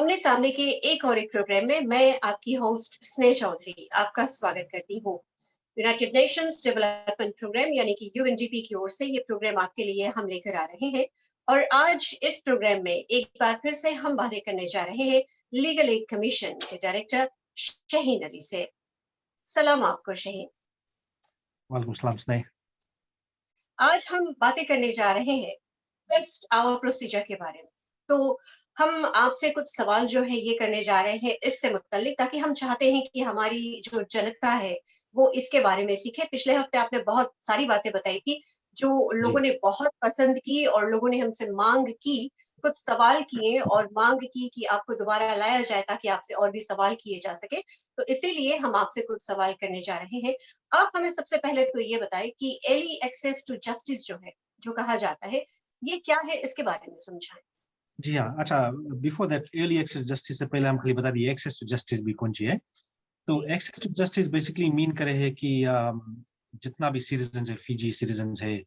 आमने सामने के एक प्रोग्राम में मैं आपकी होस्ट स्नेह चौधरी आपका स्वागत करती हूँ। यूनाइटेड नेशंस डेवलपमेंट प्रोग्राम यानी कि यूएनडीपी की ओर से ये प्रोग्राम आपके लिए हम लेकर आ रहे हैं। और आज इस प्रोग्राम में एक बार फिर से हम बातें करने जा रहे हैं लीगल एड कमीशन के डायरेक्टर शहीन अली से। सलाम आपको शहीन। वालेकुम सलाम स्नेह। आज हम बातें करने जा रहे हैं फर्स्ट आवर प्रोसीजर के बारे में। तो हम आपसे कुछ सवाल जो है ये करने जा रहे हैं इससे मुत्तल्लिक, ताकि हम चाहते हैं कि हमारी जो जनता है वो इसके बारे में सीखे। पिछले हफ्ते आपने बहुत सारी बातें बताई थी जो लोगों जी ने बहुत पसंद की और लोगों ने हमसे मांग की, कुछ सवाल किए और मांग की कि आपको दोबारा लाया जाए ताकि आपसे और भी सवाल किए जा सके। तो इसीलिए हम आपसे कुछ सवाल करने जा रहे हैं। आप हमें सबसे पहले तो ये बताएं कि एर्ली एक्सेस टू जस्टिस जो है, जो कहा जाता है, ये क्या है, इसके बारे में समझाएं। जी हाँ। अच्छा, before that early access justice से पहले हम खाली बता दिए एक्सेस टू जस्टिस भी कौन सी है। तो access to justice basically mean करे है कि जितना भी सिटीजन है, फिजी सिटीजन है,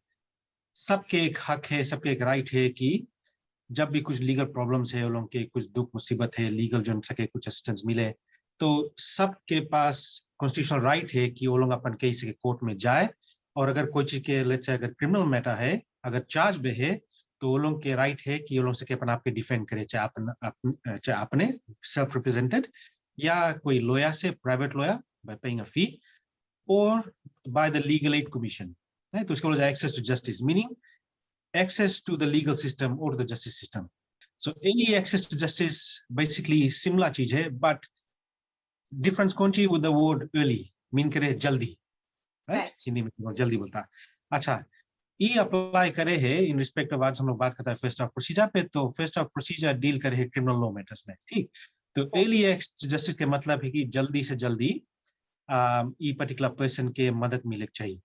सबके एक हक है, सबके एक राइट है कि जब भी कुछ लीगल प्रॉब्लम्स है, उन लोगों के कुछ दुख मुसीबत है, लीगल जो सके कुछ असिस्टेंस मिले, तो सबके पास कॉन्स्टिट्यूशनल राइट है कि वो लोग अपन केस के कोर्ट में जाए। और अगर कोई चीज के लेट्स से अगर क्रिमिनल मैटर है, अगर चार्ज में है, तो वो लोग के राइट है कि वो लोग से अपन आपके डिफेंड करे, चाहे अपने सेल्फ रिप्रेजेंटेड या कोई लॉयर से, private lawyer by paying a fee, और by the legal aid commission. तो उसके बोला जाए access to justice, meaning access to the legal system or the justice system. So early access to justice basically similar चीज है, but difference कौन सी with the word early mean करे जल्दी, right? Hindi में बहुत जल्दी बोलता है। अच्छा, ये अप्लाई करे है इन रिस्पेक्ट ऑफ, आज हम लोग बात करते हैं फर्स्ट ऑफ प्रोसीजर पे। तो फर्स्ट ऑफ प्रोसीजर डील करे है क्रिमिनल लॉ मैटर्स में, ठीक। तो early access to justice के मतलब है कि जल्दी से जल्दी ये पर्टिकुलर पर्सन के मदद मिले चाहिए।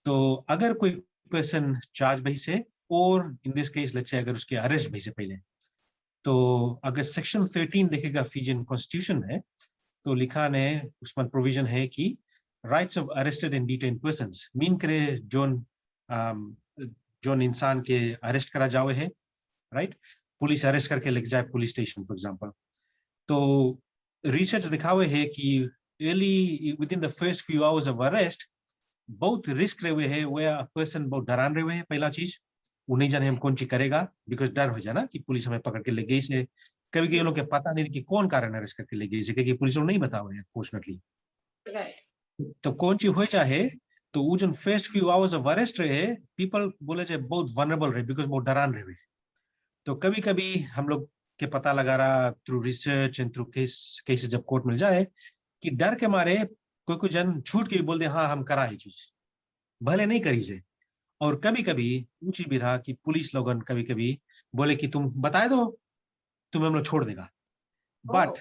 तो अगर कोई पर्सन चार्ज बही से, और in this case let's say अगर उसके अरेस्ट भी से पहले, तो अगर सेक्शन 13 देखेगा फिजियन कॉन्स्टिट्यूशन में, तो लिखा ने उसमें प्रोविजन है कि rights of arrested and detained persons, mean करे जोन इंसान के अरेस्ट करा जावे है, राइट, पुलिस अरेस्ट करके लेके जाए पुलिस स्टेशन फॉर एग्जांपल। तो रिसर्च दिखावे है कि early with in the first few hours of arrest बहुत रिस्क रहे है, वे पर्सन बहुत डरान रहे है। पहला चीज वो नहीं जाने हम कौन चीज करेगा, बिकॉज डर हो जाए ना कि पुलिस हमें पकड़ के ले गई से। कभी कभी लोग के पता नहीं कि कौन कारण अरेस्ट करके ले गई से, क्योंकि पुलिस लोग नहीं बताओ फॉर्चुनेटली। तो कौन चीज हो चाहे, तो वो जो first few hours of arrest रहे, पीपल बोले जाए बहुत वनरेबल रहे, बिकॉज बहुत डरान रहे। तो कभी कभी हम लोग के पता लगा रहा through research and through case जब कोर्ट मिल जाए कि डर के मारे कोई कोई जन छूट के भी बोल दे हाँ हम करा है चीज, भले नहीं करी से। और कभी कभी ऊंची भी रहा कि पुलिस लोगन कभी कभी बोले कि तुम बताए दो, तुम्हें हम लोग छोड़ देगा। बट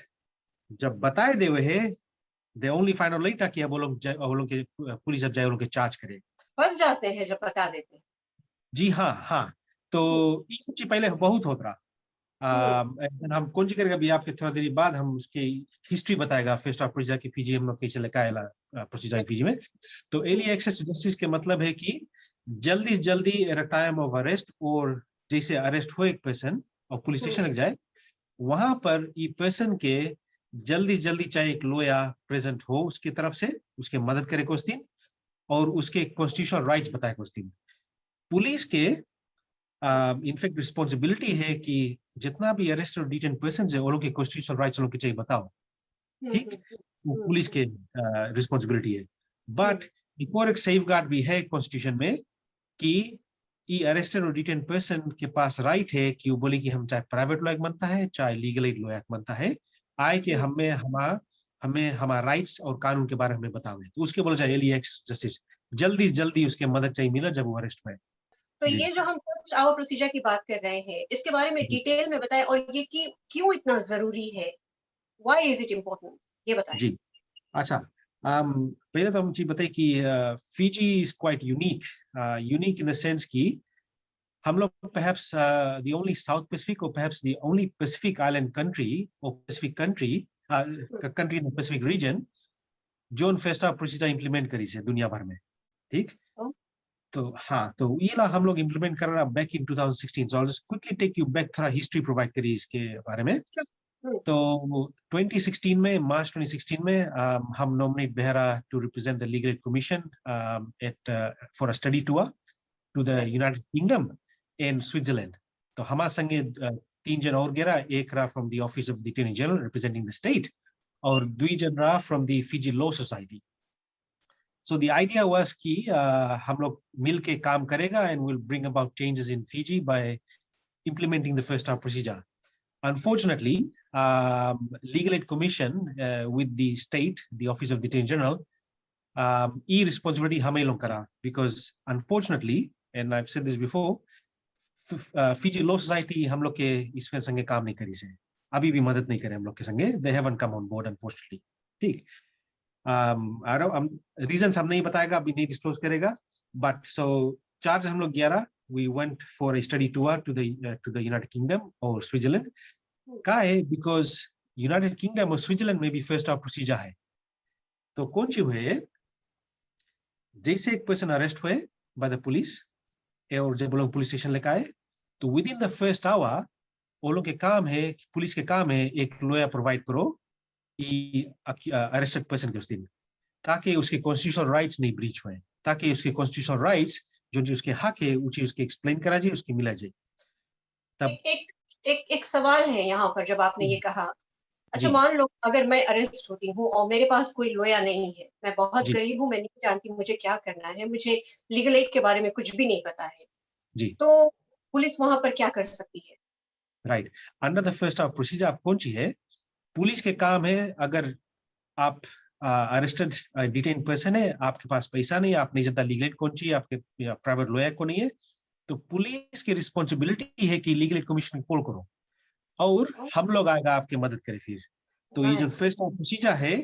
जब बताए दे हुए है, they only find out later कि अब वो लोग के पुलिस अब जाए उनके चार्ज करे, फंस जाते हैं जब बता देते हैं। जी हाँ हाँ। तो ये सब चीज पहले बहुत होता रहा। हम कौन सी करेगा भी आपके थोड़ा देर बाद हम उसकी हिस्ट्री बताएगा फर्स्ट ऑफ प्रोसीजर की फीजी हम लोग कैसे लेकर आएला प्रोसीजर फीजी में। तो एर्ली एक्सेस टू जस्टिस के मतलब है कि जल्दी से जल्दी at a time of arrest, और जैसे अरेस्ट हो एक पर्सन और पुलिस स्टेशन लग जाए, वहां पर ये पर्सन के जल्दी से जल्दी चाहे एक लॉयर प्रेजेंट हो उसकी तरफ से, उसके मदद करे कुछ दिन, और उसके कॉन्स्टिट्यूशनल राइट्स बताए कुछ दिन। पुलिस के इनफैक्ट रिस्पॉन्सिबिलिटी है कि जितना भी अरेस्ट और डिटेन पर्सन है, उनके कॉन्स्टिट्यूशनल राइट्स उनके चाहिए बताओ, ठीक। वो पुलिस के रिस्पॉन्सिबिलिटी है। बट एक और एक सेफगार्ड भी है कॉन्स्टिट्यूशन में कि ये अरेस्टेड और डिटेन पर्सन के पास राइट है कि वो बोले कि हम चाहे प्राइवेट लॉयर बनता है चाहे लीगल एड लॉयर बनता है, आए कि हमें हमारा राइट्स और कानून के बारे में बतावे। तो उसके बोला जाए एर्ली एक्सेस जस्टिस, जल्दी से जल्दी उसके मदद चाहिए मिला जब वो अरेस्ट हुए। तो ये जो हम फर्स्ट आवर प्रोसीजर की बात कर रहे हैं, इसके बारे में डिटेल में बताएं, और ये कि क्यों इतना जरूरी है, व्हाई इज इट इम्पोर्टेंट, ये बताएं। जी अच्छा, पहले तो हम जी बताए कि Fiji is quite unique, unique in the sense कि हम लोग perhaps the only South Pacific or perhaps the only Pacific island country or Pacific country country in the Pacific region जो फेस्टा प्रोसीजर इंप्लीमेंट करी से दुनिया भर में, ठीक। तो हाँ, तो ये ला हम लोग इंप्लीमेंट कर रहा back in 2016। So I just quickly take you back, थोड़ा हिस्ट्री प्रोवाइड करी इसके बारे में। तो 2016 में मार्च 2016 में हम nominate Behera to represent the legal aid commission at for a study tour to the United Kingdom and Switzerland. तो हमारे संगे 3 जन और गेरा, एक रहा from the office of the attorney general representing the state और 2 जन रहा from the Fiji law society. So the idea was कि हम लोग मिल के काम करेगा and we'll bring about changes in Fiji by implementing the first hour procedure. Unfortunately, Legal Aid Commission with the state, the Office of the Attorney General, responsibility हमें लोग करा because unfortunately, and I've said this before, Fiji Law Society हम लोग के इसमें संगे काम नहीं करी से, अभी भी मदद नहीं करे हम लोग के संगे, they haven't come on board unfortunately. ठीक, reasons हम नहीं बताएगा, अभी नहीं disclose करेगा, but so charge हम लोग 11, we went for a study tour to the United Kingdom or Switzerland. का है because United Kingdom और Switzerland में भी first hour procedure है। तो कौन सी हुए, जैसे एक पर्सन अरेस्ट हुए by the police और जब लोग पुलिस स्टेशन लेकर आए, तो within the first hour वो लोग के काम है, पुलिस के काम है एक लॉयर प्रोवाइड करो अरेस्टेड पर्सन के उस दिन, ताकि उसके कॉन्स्टिट्यूशनल राइट्स नहीं ब्रीच हुए, ताकि उसके कॉन्स्टिट्यूशनल राइट्स जो उसके हक है वो चीज उसके एक्सप्लेन करा जाए, उसकी मिला जाए। तब एक सवाल है यहाँ पर, जब आपने ये कहा, अच्छा मान लो अगर मैं अरेस्ट होती हूँ और मेरे पास कोई लॉयर नहीं है, मैं बहुत गरीब हूँ, मैं नहीं जानती मुझे क्या करना है, मुझे लीगल एड के बारे में कुछ भी नहीं पता है जी, तो पुलिस वहां पर क्या कर सकती है? Right, under the first of procedure आप कौन सी है, पुलिस के काम है, अगर आप अरेस्टेड डिटेन पर्सन है, आपके पास पैसा नहीं, आप नहीं जानता लीगल एड कौन सी, आपके प्राइवेट लॉयर को नहीं है, तो पुलिस की रिस्पॉन्सिबिलिटी है कि लीगल एड कमीशन कॉल करो और हम लोग आएगा आपकी मदद करें फिर। तो ये जो फर्स्ट ऑफ प्रोसीजर है,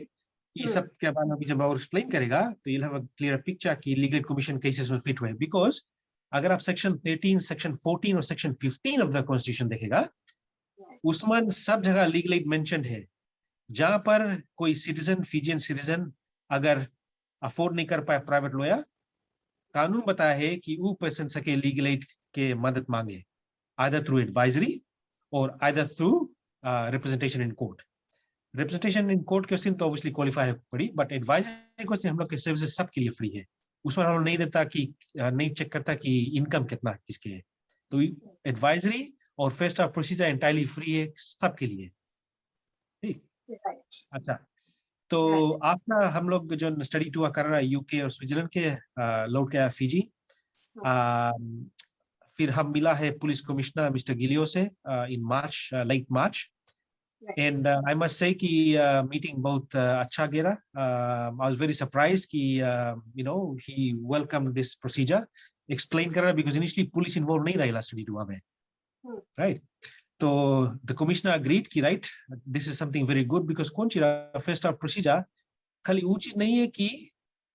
ये सब के बारे में अभी जब और एक्सप्लेन करेगा तो you'll have a clear picture कि लीगल एड कमीशन केसेस में फिट हुए, बिकॉज अगर आप सेक्शन 13, सेक्शन 14 और सेक्शन 15 ऑफ द कॉन्स्टिट्यूशन देखेगा, उसमें सब जगह लीगल एड मेंशन्ड है, जहां पर कोई सिटीजन, फिजियन सिटीजन अगर अफोर्ड नहीं कर पाए प्राइवेट लॉयर, कानून बताया है कि वो पर्सन सके लीगल एड के मदद मांगे, either through advisory or either through representation in court. Representation in court question तो obviously qualify है पड़ी, but advisory क्वेश्चन हम लोग के सर्विसेज सबके लिए फ्री है, उसमें हम लोग नहीं देता कि नहीं चेक करता कि इनकम कितना किसके है, तो एडवाइजरी और first of procedure entirely free है सबके लिए। ठीक, अच्छा, तो आपका हम लोग जो स्टडी टूर कर रहा है यूके और स्विट्जरलैंड के, लौट गया फिजी, फिर हम मिला है पुलिस कमिश्नर मिस्टर गिलियो से in March, late March, and I must say कि मीटिंग बहुत अच्छा गया। आई वाज वेरी सरप्राइज्ड कि you know he welcome this procedure, explain कर रहा बिकॉज़ इनिशियली पुलिस इन्वॉल्व नहीं रहा स्टडी टूर में, राइट। तो द कमिश्नर अग्रीड कि right this is something very good, because कौन सी फर्स्ट ऑफ प्रोसीजर खाली वो चीज नहीं है कि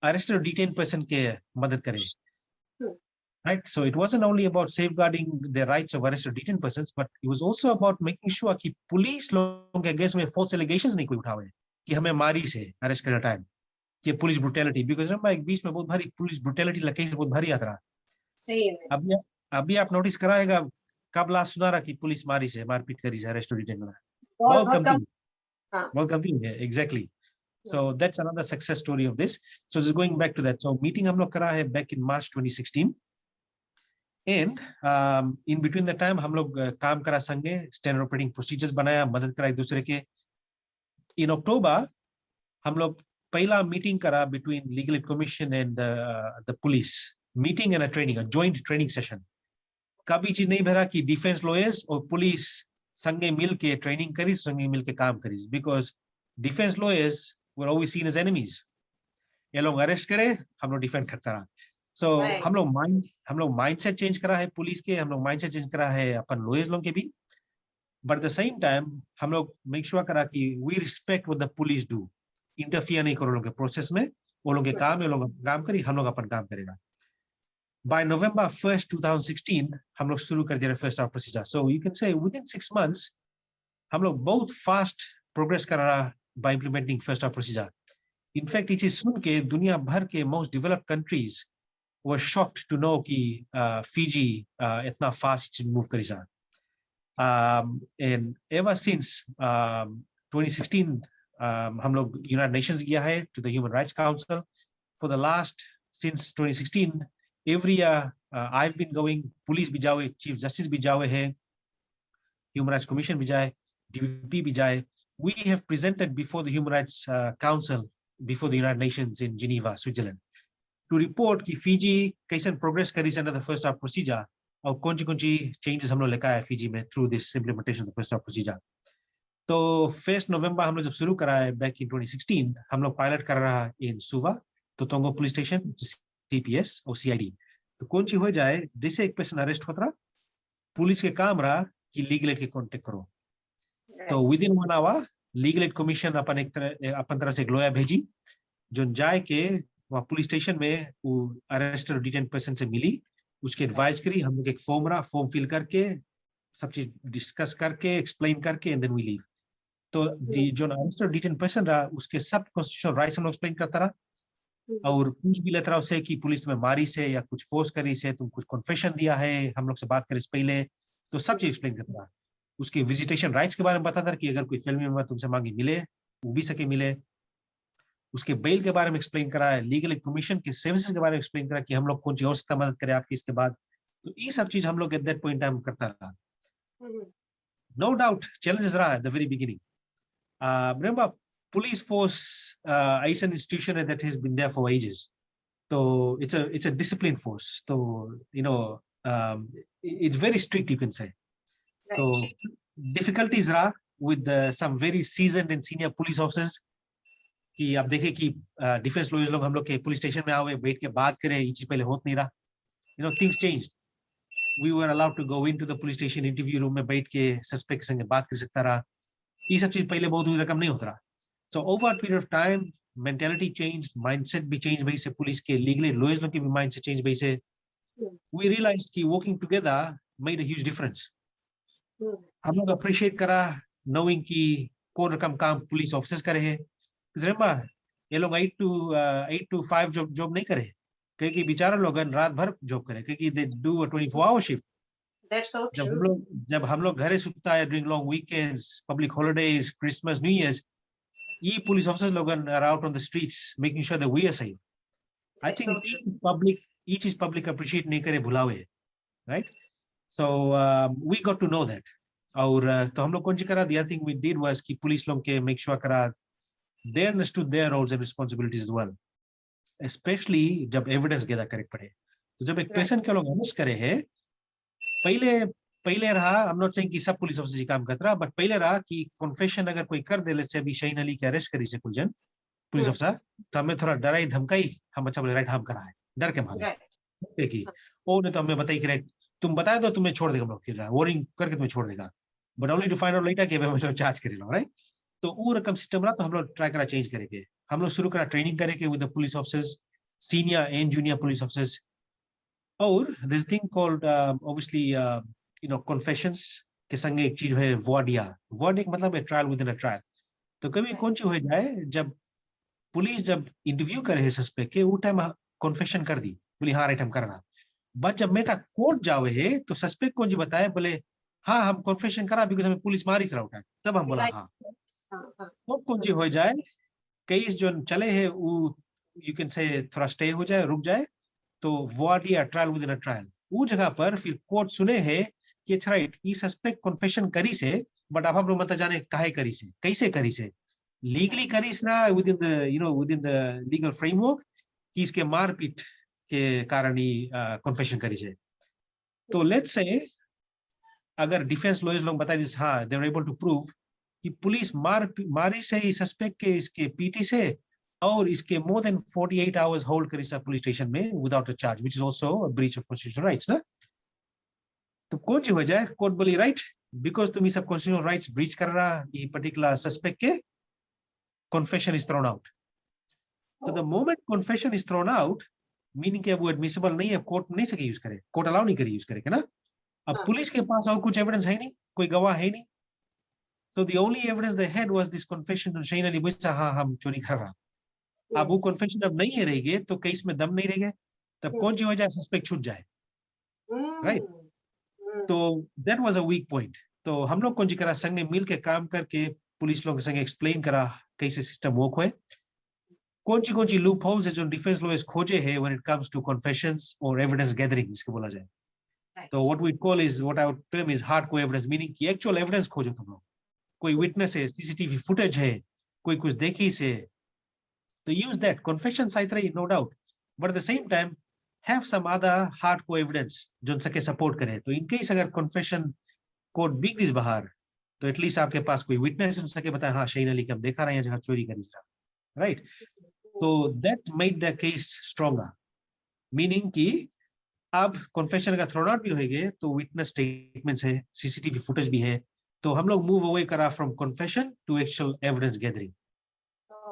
अरेस्टेड डिटेन पर्सन के मदद करे, right? So it wasn't only about safeguarding the rights of arrested detained persons, but it was also about making sure कि पुलिस लोगों के अगेंस्ट में false allegations नहीं कोई उठावे कि हमें मारी से अरेस्ट करने टाइम, कि पुलिस ब्रुटैलिटी, बिकॉज ना एक बीच में बहुत भारी पुलिस ब्रुटैलिटी का केस बहुत भारी आता रहा। सही है। अभी आप नोटिस कराएगा कब लास्ट सुना रहा कि पुलिस मारी से, मारपीट करी से अरेस्टेड डिटेन में, बहुत कम है, exactly. So that's another success story of this. So just going back to that, so meeting हम लोग करा है back in March 2016, and in between the time हम लोग काम करा संगे, standard operating procedures बनाया, मदद करा एक दूसरे के। In October हम लोग पहला मीटिंग करा between Legal Aid Commission and the police, meeting and a training, a joint training session। कभी चीज नहीं भरा कि डिफेंस लॉयर्स और पुलिस संगे मिल के ट्रेनिंग करी, संगे मिल के काम करी, because defense lawyers were always seen as enemies। ये लोग अरेस्ट करे, हम लोग डिफेंड करता रहा। So हम लोग माइंडसेट चेंज करा है पुलिस के, हम लोग माइंडसेट चेंज करा है अपन लॉयर्स लोग के भी, बट द सेम टाइम हम लोग मेक श्योर करा कि we respect what the police do, interfere नहीं करो लोग के प्रोसेस में, वो लोग के काम है, लोग काम करी, हम लोग अपन काम करेगा। By November 1st, 2016, हम लोग शुरू कर दिया first of procedure. So you can say within 6 months हम लोग बहुत फास्ट प्रोग्रेस कर रहा by implementing first of procedure। In fact, ये चीज सुन के दुनिया भर के most developed countries were shocked to know कि Fiji इतना फास्ट मूव करी जा। And ever since 2016 हम लोग यूनाइटेड नेशंस गया है to the Human Rights Council. For the last since 2016 every year I've been going. Police भी जावे, चीफ जस्टिस भी जावे है, Human Rights Commission भी जाए, DPP भी जाए. We have presented before the Human Rights Council, before the United Nations in Geneva, Switzerland, to report कि फीजी कैसे progress करी under the first draft procedure और कौन सी changes हम लोग लेकर आए फीजी में through this implementation of the first draft procedure. तो 1 नवंबर हम लोग जब शुरू करा है back in 2016, हम लोग पायलट कर रहा है in Suva, Totongo police station, CPS और CID. तो कौन सी हो जाए, जैसे एक पर्सन अरेस्ट होता रहा, पुलिस के काम रहा कि लीगल एड के कांटेक्ट करो. तो within 1 hour legal aid commission अपन तरह से एक लॉयर भेजी जो जाए के वहाँ पुलिस स्टेशन में वो अरेस्टेड डिटेन पर्सन से मिली, उसके एडवाइस करी. हम लोग एक फॉर्म फिल करके सब चीज डिस्कस करके एक्सप्लेन करके एंड देन वी लीव. तो जो अरेस्टेड डिटेन पर्सन रहा उसके सब कॉन्स्टिट्यूशनल राइट्स हम लोग एक्सप्लेन करता रहा और पूछ भी लेता रहा उससे कि पुलिस तुम्हें मारी से या कुछ फोर्स करी से, तुम कुछ कन्फेशन दिया है हम लोग से बात करे इससे पहले, तो सब चीज एक्सप्लेन करता रहा. उसके विजिटेशन राइट्स के बारे में बताता रहा कि अगर कोई फिल्मी मेंबर तुमसे मांगे मिले वो भी सके मिले. उसके बेल के बारे में एक्सप्लेन करा है, लीगल एड कमीशन के सर्विसेज के बारे में एक्सप्लेन करा कि हम लोग कौन सी और सकता मदद करें आपकी इसके बाद. तो ये सब चीज हम लोग एट दैट पॉइंट टाइम करता रहा. नो डाउट चैलेंजेस रहा है the very beginning. Remember police force is an institution that has been there for ages. So it's a disciplined force. So it's very strict, you can say. Right. So difficulties are with some very seasoned and senior police officers. कि आप देखें कि defence lawyers लोग हम लोग के police station में आवे बैठ के बात करें, ये चीज पहले होत नहीं रहा. Things changed. We were allowed to go into the police station interview room में बैठ के सस्पेक्ट संगे बात कर सकता रहा. ये सब चीज पहले बहुत रकम नहीं होता रहा. So over a period of time, mentality changed, mindset भी change वही से पुलिस के legally lawyers लोग की भी mindset change वही से. We realized कि working together made a huge difference. हम लोग appreciate करा knowing कि कौन रकम काम पुलिस ऑफिसर्स करे हैं. Remember ये लोग 8 to 5 जॉब नहीं करे, क्योंकि बेचारा लोग रात भर जॉब करे, क्योंकि they do a 24-hour shift. That's so true. जब हम लोग घरे सुतता है during long weekends, public holidays, Christmas, New Year's, ये police officers लोग are out on the streets making sure that we are safe. I think each is public appreciate नहीं करे भुलावे, right? So we got to know that. और तो हम लोग कौन सी करा, the other thing we did was कि पुलिस लोग के make sure करा they understood their roles and responsibilities as well, especially जब evidence gather करे पड़े. तो जब एक person के लोग arrest करे हैं, पहले रहा, I'm not saying कि सब पुलिस ऑफिसर ही काम करता रहा, बट पहले रहा कि कन्फेशन अगर कोई कर दे, लेट्स से अभी शहीन अली के अरेस्ट करी से कुछ जन पुलिस ऑफिसर, तो हमें थोड़ा डराई धमकाई, हम अच्छा बोले राइट हम करा है डर के मारे देखिए, ओ ने तो हमें बताई कि राइट तुम बता दो तुम्हें छोड़ देगा, हम लोग फिर वार्निंग करके तुम्हें छोड़ देगा, but only to find out later कि हम लोग चार्ज करे लो, राइट. तो वो रकम सिस्टम रहा, तो हम लोग ट्राई करा चेंज करेंगे. हम लोग शुरू करा ट्रेनिंग करेंगे with the police officers, senior and junior police officers. और this thing called obviously confessions के संगे एक चीज है वार्डिया. वार्ड एक मतलब है trial within a trial. तो कभी कौन सी हो जाए जब पुलिस जब इंटरव्यू करे है सस्पेक्ट के, वो टाइम कन्फेशन कर दी, बोली हाँ राइट हम कर रहा, बट जब मेटा कोर्ट जावे है तो सस्पेक्ट कौन जी बताए, बोले हाँ हम कन्फेशन करा बिकॉज हमें पुलिस मारी से उठा, तब हम बोला हाँ. तो कौन सी हो जाए केस जो चले है वो यू कैन से थोड़ा स्टे हो जाए, रुक जाए, तो voir dire trial within a trial. वो जगह पर फिर कोर्ट सुने है कि अच्छा राइट ये सस्पेक्ट कन्फेशन करी से, बट अब हम लोग मत जाने काहे करी से, कैसे करी से, लीगली करी से ना with in the legal framework, कि इसके मारपीट के कारण ही कन्फेशन करी से. तो लेट्स से अगर डिफेंस लॉयर्स लोग बताए दिस, हाँ दे वर एबल टू प्रूव कि पुलिस मारी से ही सस्पेक्ट के इसके पीटी से, और इसके मोर देन 48 आवर्स होल्ड करी सा पुलिस स्टेशन में without a charge, which is also a breach of constitutional rights ना. तो कौन सी वजह है, कोर्ट बोली राइट बिकॉज तुम ये सब कॉन्स्टिट्यूशनल राइट्स ब्रीच कर रहा, ये पर्टिकुलर सस्पेक्ट के कन्फेशन इज थ्रोन आउट. तो the moment confession is thrown out, meaning कि वो एडमिसिबल नहीं है, कोर्ट नहीं सके यूज करे, कोर्ट अलाउ नहीं करे यूज करे ना. अब पुलिस के पास और कुछ एविडेंस है नहीं, कोई गवाह है नहीं. So the only evidence they had was this confession to Shaheen Ali, which हाँ हम चोरी कर रहा. अब वो कन्फेशन अब नहीं है रहेगी तो केस में दम नहीं रहेगा, तब कौन सी वजह सस्पेक्ट छूट जाए, राइट. तो that was a weak point. तो हम लोग कौन जी करा संग ने मिल के काम करके पुलिस लोग संग एक्सप्लेन करा कैसे सिस्टम वर्क हुए, कौन सी लूप होल्स है जो डिफेंस लॉयर्स खोजे है when it comes to confessions और एविडेंस गैदरिंग इसको बोला जाए। तो what we call is what I would term is hardcore evidence, meaning कि एक्चुअल एविडेंस खोजो तुम लोग, कोई विटनेस है, सीसीटीवी फुटेज है, कोई कुछ देखी से, तो use that confession side रही no doubt, but at the same time have some other hardcore evidence जो सके सपोर्ट करे। तो in case अगर confession कोर्ट बिक दिस बाहर, तो एटलीस्ट आपके पास कोई विटनेस हो सके बताए हाँ शहीन अली के हम देखा रहे हैं जगह चोरी करी था, राइट। तो that made the case stronger, meaning कि अब कॉन्फेशन का थ्रोन आउट भी होएंगे तो विटनेस स्टेटमेंट्स है, सीसीटीवी फुटेज भी है, तो हम लोग मूव अवे करा from confession to actual evidence gathering.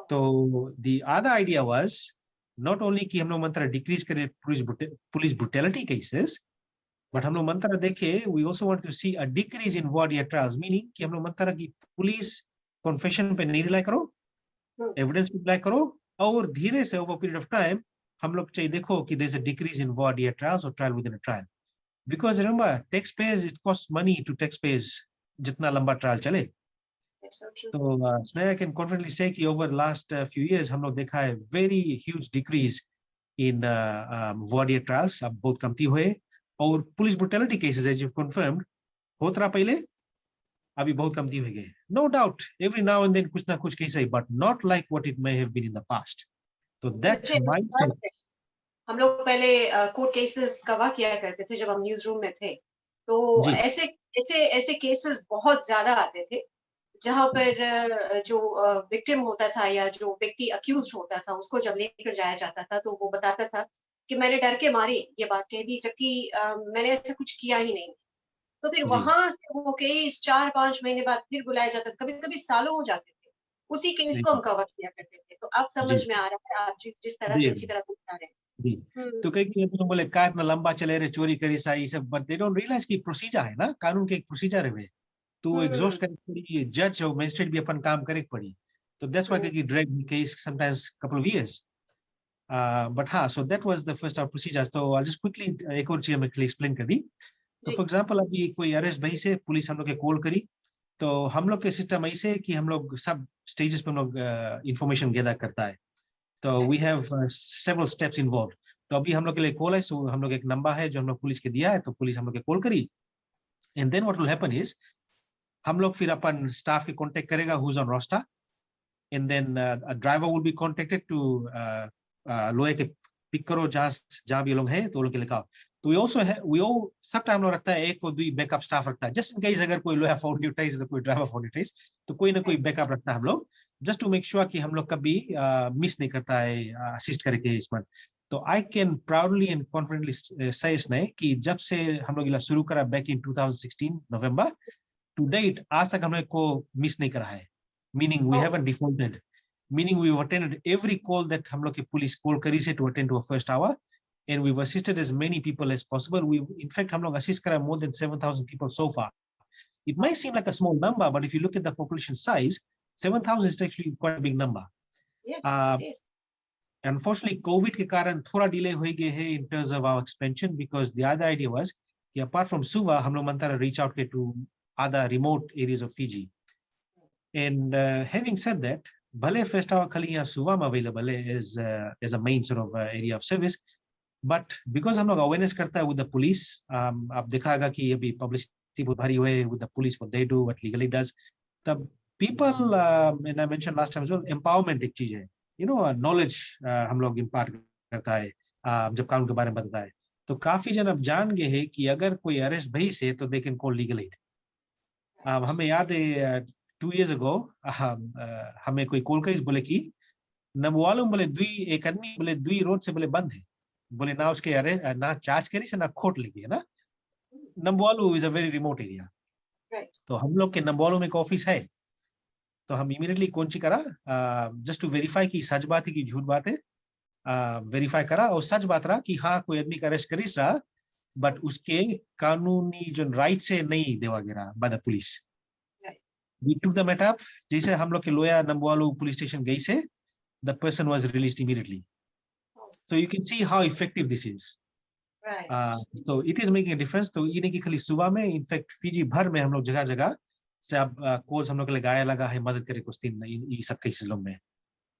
तो the other idea was not only कि हम लोग मंत्र डिक्रीज करे पुलिस ब्रुटैलिटी केसेस, बट हम लोग मंत्र देखे we also want to see a decrease in voir dire trials, meaning कि हम लोग मंत्र की पुलिस कॉन्फेशन पे नहीं रिलाई करो, एविडेंस पे रिलाई करो, और धीरे से ओवर पीरियड ऑफ टाइम हम लोग चाहिए देखो कि there is a decrease in voir dire trials और trial within a trial, because remember taxpayers it cost money to taxpayers जितना लंबा ट्रायल चले। तो स्नेहा कैन कॉन्फिडेंटली से कि ओवर लास्ट फ्यू इयर्स हम लोग देखा है very huge decrease in voir dire trials, अब बहुत कमती हुए, और police brutality cases as you confirmed होत रहा पहले, अभी बहुत कमती हो गए, no doubt every now and then कुछ ना कुछ केस है, but not like what it may have been in the past. तो दैट माइंडसेट, हम लोग पहले कोर्ट केसेस कवर किया करते थे जब हम न्यूज रूम में थे, तो जी ऐसे ऐसे ऐसे केसेस बहुत ज्यादा आते थे जहां पर जो विक्टिम होता था या जो व्यक्ति अक्यूज्ड होता था उसको जब लेकर जाया जाता था तो वो बताता था कि मैंने डर के मारे ये बात कह दी, जबकि मैंने ऐसा कुछ किया ही नहीं। तो फिर जी वहां से वो केस 4-5 महीने बाद फिर बुलाया जाता था, कभी कभी सालों हो जाते थे, उसी केस जी को हम कवर किया करते थे। तो अब समझ जी में आ रहा है, आप जिस तरह से जी अच्छी तरह समझा रहे जी। हैं। तो कई कई तुम बोले का इतना लंबा चले रहे चोरी करी सा ये सब, बट दे डोंट रियलाइज कि प्रोसीजर है ना, कानून के एक प्रोसीजर है, तो हम्म एग्जॉस्ट करे पड़ी, जज और मजिस्ट्रेट भी अपन काम करे पड़ी, तो दैट्स व्हाई कि drag case sometimes couple of years, but हाँ, so that was the first of procedures. तो आई जस्ट क्विकली एक और चीज मैं एक्सप्लेन कर दी। तो जी फॉर एग्जांपल अभी कोई अरेस्ट भाई से पुलिस हम लोग के कॉल करी, तो हम लोग के सिस्टम ऐसे है कि हम लोग सब स्टेजेस पे हम लोग इंफॉर्मेशन गैदर करता है, तो we have several steps involve. तो अभी हम लोग के लिए कॉल है, सो हम लोग एक नंबर है जो हम लोग पुलिस के दिया है, तो पुलिस हम लोग के कॉल करी, and then what will happen is हम लोग फिर अपन स्टाफ के कांटेक्ट करेगा who is on roster, and then a driver will be contacted to लोहे के पिक करो जहाँ जहाँ भी ये लोग हैं तो लोग के लिखाओ। तो वी आल्सो है वी all सब टाइम लोग रखता है एक और दो बैकअप स्टाफ रखता है, जस्ट इन केस अगर कोई लोहा फोन यूटाइज तो कोई ड्राइवर फोन यूटाइज, तो कोई ना कोई बैकअप रखता है हम लोग, जस्ट टू मेक श्योर कि हम लोग कभी मिस नहीं करता है असिस्ट करके इसमें। तो I can proudly and confidently से इसने कि जब से हम लोग शुरू करा back in 2016 November to date आज तक हम लोग को मिस नहीं करा है, meaning we haven't defaulted, meaning we've attended every call that हम लोग की पुलिस कॉल करी से to attend to a first hour, and we've assisted as many people as possible. We in fact हम लोग assist करा more than 7,000 people so far. It might seem like a small number, but if you look at the population size, 7,000 is actually quite a big number. yes it is Unfortunately COVID के कारण थोड़ा delay हो गए है in terms of our expansion, because the other idea was कि apart from Suva हम लोग मंत्रा reach out के to other remote areas of Fiji. And having said that, भले first hour खाली यहाँ सुबह में available है as a main sort of area of service, but because हम लोग awareness करता है with the police, आप दिखाएगा कि अभी publicity बहुत भारी हुए with the police, what they do, what legally does, तब people and I mentioned last time as well, empowerment एक चीज है, you know, knowledge हम लोग impart करता है जब कानून के बारे में बताता है, तो काफी जन अब जान गए हैं कि अगर कोई अरेस्ट भई से तो they can call legal aid. हमें याद है 2 years ago हमें कोई कॉल करी बोले कि नमवालुम बोले दुई एक आदमी बोले दुई रोड से बोले बंद है, बोले ना उसके अरे ना चार्ज करी से ना खोट लगी है ना, Namwalu is a very remote area, right तो हम लोग के नमवालू में एक ऑफिस है, तो हम इमीडिएटली कौन सी करा जस्ट टू वेरीफाई कि सच बात है कि झूठ बात है, वेरीफाई करा और सच बात रहा कि हाँ कोई आदमी का अरेस्ट करीस रहा, बट उसके कानूनी जो राइट से नहीं देवा गया by the police. right We took the matter up, जैसे हम लोग के लोया नमवालू पुलिस स्टेशन गई से the person was released immediately. oh, So you can see how effective this is. Right. तो it is making a difference। तो ये नहीं कि खाली सुबह में, इनफैक्ट फिजी भर में हम लोग जगह जगह से अब कॉल्स हम लोग के लगाया लगा है, मदद करे कुछ दिन ये सब केसेस लोग में।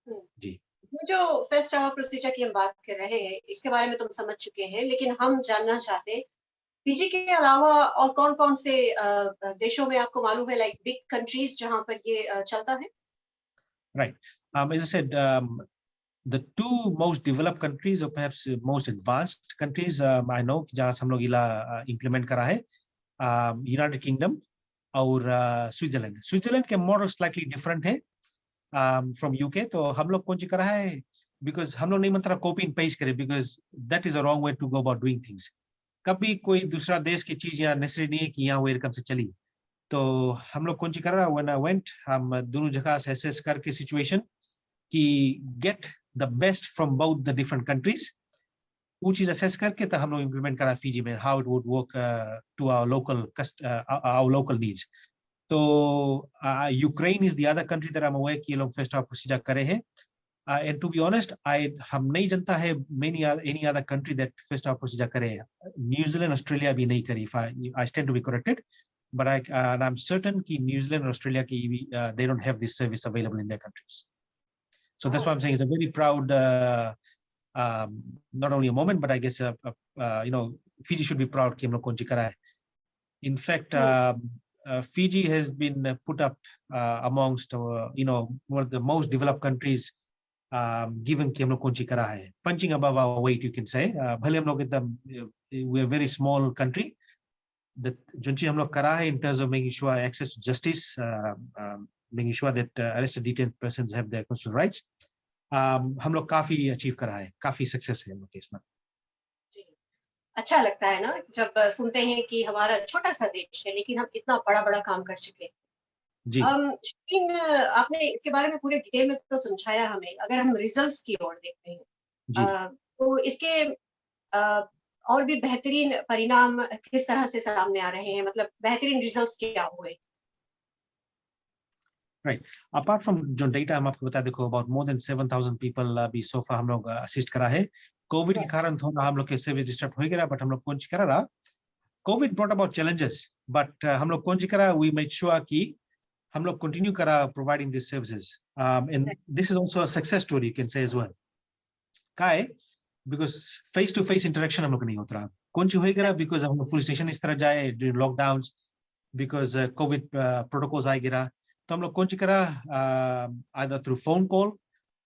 जी ये जो फेस्ट आवर प्रोसीजर की हम बात कर रहे हैं, इसके बारे में तुम समझ चुके हैं, लेकिन हम जानना चाहते हैं पीजी के अलावा और कौन-कौन से देशों में आपको मालूम है, लाइक बिग कंट्रीज जहां पर ये चलता है? Right. as I said, the two most developed countries or perhaps most advanced countries I know जहाँ से हम लोग इला implement करा है, यूनाइटेड किंगडम और स्विट्जरलैंड। स्विट्जरलैंड के मॉडल स्लाइटली डिफरेंट है फ्रॉम यूके। तो हम लोग कौन सी करा है, बिकॉज हम लोग नहीं मतलब कॉपी एंड पेस्ट करें, because that is a wrong way to go about doing things. कभी कोई दूसरा देश की चीज यहाँ नेसेसरी नहीं है कि यहाँ वो रकम से चली। तो हम लोग कौन सी कर रहा है, व्हेन आई वेंट, हम दोनों जगह से असेस करके सिचुएशन कि get the best from both the different countries, वो चीज असेस करके तो हम लोग इम्प्लीमेंट करा फिजी में, how it would work to our local needs. तो Ukraine is the other country that I am aware कि ये लोग फर्स्ट ऑफ प्रोसीजर करे हैं। And to be honest, हम नहीं जानता है any other country that first hour procedure करे है। न्यूजीलैंड ऑस्ट्रेलिया भी नहीं करी, I stand to be corrected, but and I'm certain कि न्यूजीलैंड और ऑस्ट्रेलिया की they don't have this service available in their countries. So that's why I'm saying it's a very proud not only a moment, but I guess Fiji should be proud कि हम लोग कौन सी करा है। In fact, Fiji has been put up amongst one of the most developed countries, given कि हम लोग कौन सी करा है, punching above our weight, you can say। भले हम लोग एकदम we are a very small country, जो चीज हम लोग करा है in terms of making sure access to justice, making sure that arrested detained persons have their constitutional rights, हम लोग काफी अचीव करा है, काफी सक्सेस है हम लोग के इसमें। अच्छा लगता है ना जब सुनते हैं कि हमारा छोटा सा देश है लेकिन हम इतना बड़ा-बड़ा काम कर चुके हैं। जी शकीन, आपने इसके बारे में पूरे डिटेल में तो समझाया हमें। अगर हम रिजल्ट्स की ओर देखते हैं, जी तो इसके अ, और भी बेहतरीन परिणाम किस तरह से सामने आ रहे हैं, मतलब बेहतरीन रिजल्ट्स क्या हुए? राइट। अपार्ट फ्रॉम जो डेटा हम आपको बता, देखो अबाउट मोर देन 7,000 पीपल अभी सोफा हम लोग असिस्ट करा है। कोविड के कारण थोड़ा हम लोग के सर्विस डिस्टर्ब हो गया, बट हम लोग कौन सी करा रहा, Covid brought about challenges, but हम लोग कौन सी करा, वी मेड श्योर कि हम लोग कंटिन्यू करा providing this services, and this is also a success story you can say as well. काय because face to face interaction हम लोग नहीं होता रहा, कौन सी हो गया बिकॉज हम लोग पुलिस स्टेशन इस तरह जाए during lockdowns, because covid protocols आ गिरा। तो हम लोग कौन सी करा, आइदर थ्रू फोन कॉल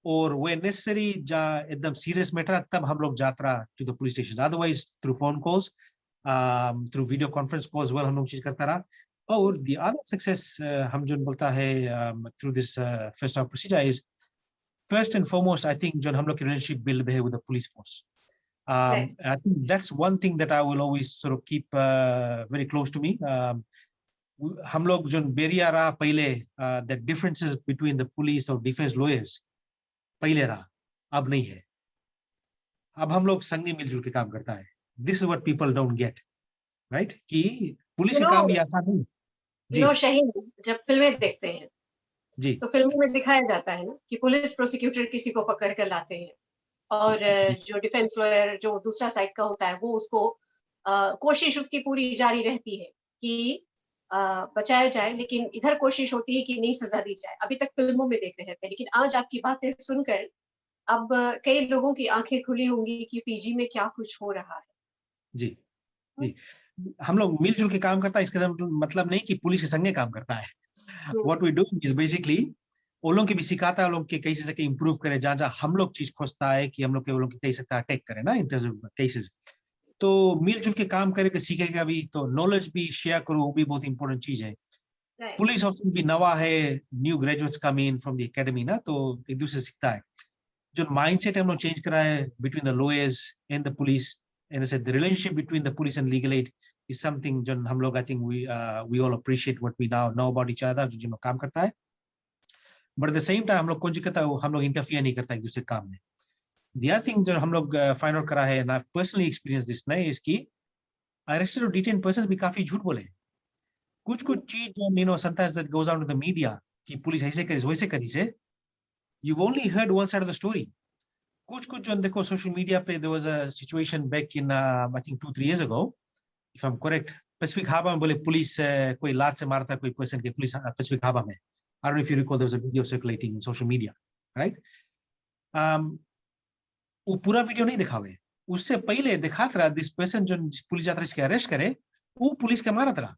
और वे नेसेसरी जहाँ एकदम सीरियस मैटर तब हम लोग जात्रा to the police station, otherwise through phone calls, through video conference calls well हम लोग चीज करता रहा। और द अदर सक्सेस हम जो बोलता है through this first of procedure is first and foremost, I think, John, हम लोग की relationship build है with the police force. I think that's one thing that I will always sort of keep very close to me. हम लोग जो बेरिया रहा पहले, the differences between the police और defense lawyers पहले रहा, अब नहीं है। अब हम लोग संग मिलजुल के काम करता है। This is what people don't get, right? कि पुलिस का काम भी आसान नहीं। जी शहीन, जब फिल्में देखते हैं जी तो फिल्मों में दिखाया जाता है ना कि पुलिस प्रोसिक्यूटर किसी को पकड़ कर लाते हैं और जो डिफेंस लॉयर जो दूसरा साइड का होता है वो उसको कोशिश उसकी पूरी जारी रहती है कि बचाया जाए, लेकिन इधर कोशिश होती है कि नहीं सजा दी जाए। अभी तक फिल्मों में देख रहे थे, लेकिन आज आपकी बातें सुनकर अब कई लोगों की आंखें खुली होंगी कि पीजी में क्या कुछ हो रहा है। जी जी हम लोग मिलजुल के काम करता है, इसका मतलब नहीं कि पुलिस के संगे काम करता है। What we do is basically वो लोग के भी सिखाता है, लोग के कैसे से इम्प्रूव करें, जहाँ जहाँ हम लोग चीज खोजता है कि हम लोग के वो लोग के कैसे अटैक करें ना इन टर्म्स ऑफ केसेस। तो मिलजुल के काम करेगा, सीखेगा भी, तो नॉलेज भी शेयर करो, वो भी बहुत इंपॉर्टेंट चीज है। पुलिस ऑफिसर भी नवा है, new graduates come in from the academy ना, तो एक दूसरे से सीखता है। जो माइंडसेट हम लोग चेंज करा है between the lawyers and the police, and the relationship between the police and legal aid is something जो हम लोग, I think we all appreciate what we now know about each other, जो जिनमें काम करता है। But at the same time हम लोग कौन सी करता है, हम लोग इंटरफियर नहीं करता एक दूसरे काम में। The other thing जो हम लोग फाइंड आउट करा है, and I've personally experienced this ना, is कि arrested or detained persons भी काफी झूठ बोले। कुछ चीज जो sometimes that goes out to the media कि पुलिस ऐसे करी वैसे करी से, you've only heard one side of the story, कुछ जो देखो सोशल मीडिया पे there was a situation back in I think 2-3 years ago if I am correct, Pacific Harbour में बोले पुलिस कोई लात से मारता कोई पर्सन के, पुलिस पैसिफिक हार्बर में, I don't know if you recall there was a video circulating in social media, right? वो पूरा वीडियो नहीं दिखा हुए, उससे पहले दिखा था दिस पर्सन जो पुलिस जाता इसके अरेस्ट करे वो पुलिस के मारा था,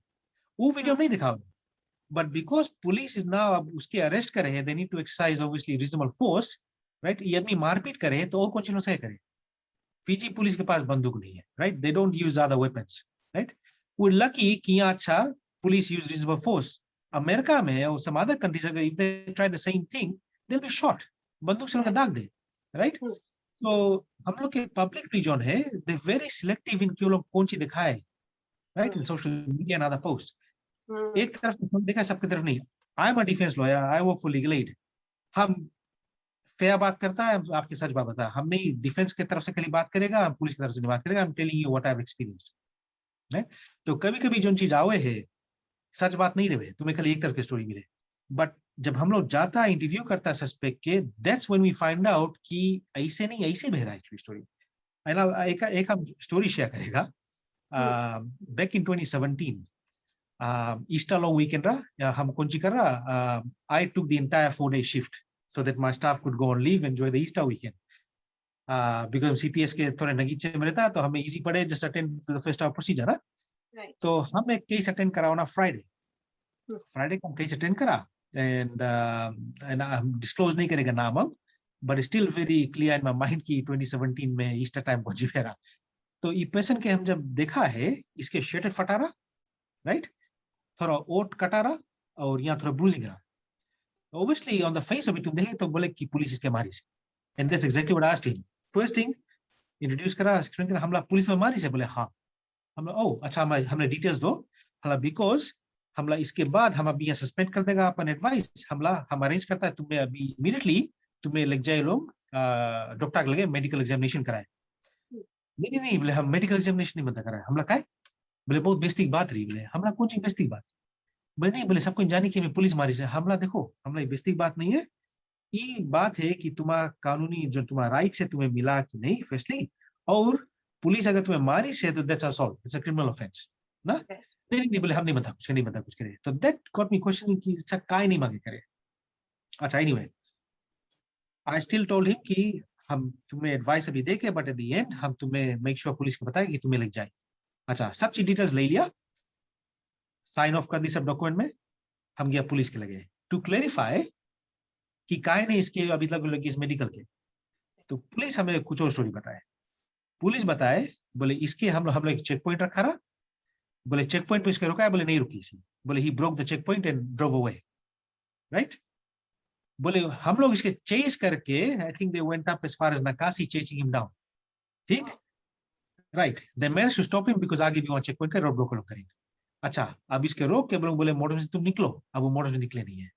वो वीडियो नहीं दिखा हुआ। But because police is now अब उसके अरेस्ट करे हैं, they need to exercise obviously reasonable force, right? ये आदमी मारपीट करे तो और कौन चीजों से करे? फिजी पुलिस के पास बंदूक नहीं है, right? They don't use other weapons, right? वो लकी कि यहाँ अच्छा police use reasonable force. America में और सम अदर कंट्रीज अगर if they try the same thing they will be shot, बंदूक से उनका दाग दे, राइट? तो हम लोग के पब्लिक भी जो है दे वेरी सिलेक्टिव इन क्यों लोग कौन सी दिखाए, right? In social media and other post एक तरफ देखा, सबकी तरफ नहीं। I am a defence lawyer, I work for legal aid. हम फेयर बात करता है, आपकी सच बात बता, हम नहीं डिफेंस की तरफ से खाली बात करेगा, हम पुलिस की तरफ से नहीं बात करेगा। I am telling you what I have experienced, है? तो कभी कभी जो चीज आवे है सच बात नहीं रहे, तुम्हें खाली एक तरफ की स्टोरी मिले, बट जब हम लोग जाता है इंटरव्यू करता है सस्पेक्ट के, that's when we find out कि ऐसे नहीं ऐसे बह रहा है एक्चुअली स्टोरी। एक हम स्टोरी शेयर करेगा। Back in 2017 Easter long weekend हम कौन सी कर रहा, I took the entire 4-day shift so that my staff could go on leave, enjoy the Easter weekend. Because CPS के थोड़े नगीचे में रहता तो हमें easy पड़े just attend to the first hour procedure ना, Right. तो हम एक केस अटेंड करा ना फ्राइडे को हम केस अटेंड करा एंड हम डिस्क्लोज नहीं करेगा नाम हम, but still very clear in my mind कि 2017 में ईस्टर टाइम को जीवेरा। तो ये पेशेंट के हम जब देखा है इसके शर्ट फटा रहा, राइट? थोड़ा ओट कटा रहा और यहाँ थोड़ा ब्रूजिंग रहा। Obviously on the face of it तुम देखे तो बोले कि पुलिस इसके मारी से, and that's exactly what I asked him. First thing introduce करा, एक्सप्लेन करा, हमला पुलिस में मारी से? बोले हाँ। हमला ओ अच्छा, हमने डिटेल्स दो। हमला बिकॉज हमला इसके बाद हम अभी यहाँ सस्पेंड कर देगा अपन एडवाइस, हमला हम अरेंज करता है तुम्हें अभी इमीडिएटली तुम्हें लग जाए लोग डॉक्टर लगे मेडिकल एग्जामिनेशन कराए। नहीं बोले हम मेडिकल एग्जामिनेशन नहीं बंदा कराए। हमला काय? बोले बहुत बेस्तिक बात रही। बोले हमला कौन सी बेस्तिक बात? बोले नहीं, बोले सबको जाने की मैं पुलिस मारी से। हमला देखो हमला बेस्तिक बात नहीं है, ये बात है कि तुम्हारा कानूनी जो तुम्हारा राइट है तुम्हें मिला कि नहीं फर्स्टली, और पुलिस अगर तुम्हें मारी से तो that's assault, that's a criminal offence ना। नहीं बोले हम नहीं बता कुछ करे। तो दैट गॉट मी क्वेश्चनिंग कि अच्छा काय नहीं मांगे करे। अच्छा anyway I still told him कि हम तुम्हें एडवाइस अभी देके बट एट द एंड हम तुम्हें मेक श्योर पुलिस को बताए कि तुम्हें लग जाए। अच्छा सब चीज डिटेल्स ले लिया, साइन ऑफ कर दी सब डॉक्यूमेंट में, हम गया पुलिस के लगे टू क्लेरिफाई कि काय नहीं इसके अभी तक लगी इस मेडिकल के। तो पुलिस हमें कुछ और स्टोरी बताए। पुलिस बताए बोले इसके हम लोग एक चेक पॉइंट रखा रहा, बोले चेक पॉइंट पे इसके रुका है? बोले नहीं रुकी इसी। बोले he broke the checkpoint and drove away, right? बोले हम लोग इसके चेस करके I think they went up as far as Nakasi chasing him down, ठीक, right? They managed to stop him because आगे भी वहां चेक पॉइंट का रोड ब्लॉक लोग करेंगे। अच्छा अब इसके रोक के बोले मोटर से तुम निकलो, अब वो मोटर से निकले नहीं है,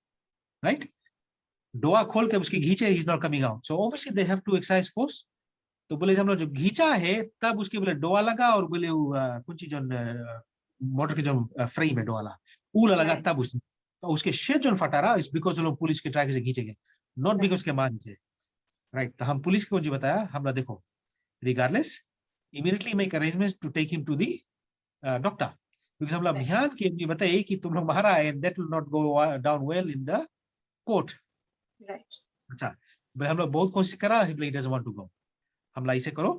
राइट? डोआ खोल के उसकी घींचे, he is not coming out, so obviously they have to exercise force. तो बोले हम लोग जो घींचा है तब उसके बोले डोआ लगा और बोले कुछ जो मोटर के जो फ्रेम है डोवाला ऊला लगा तब उसने, तो उसके शेड जो फटा रहा इस बिकॉज लोग पुलिस के ट्रैक से खींचेंगे, नॉट बिकॉज के मान से, राइट? तो हम पुलिस को जो बताया हमरा देखो regardless immediately make arrangements to take him to the doctor, because हम अभियान के बताए कि तुम लोग मारा है that will not go down well in the court, right? अच्छा भाई हम लोग बहुत कोशिश करा, he doesn't want to go. हमला ऐसे करो,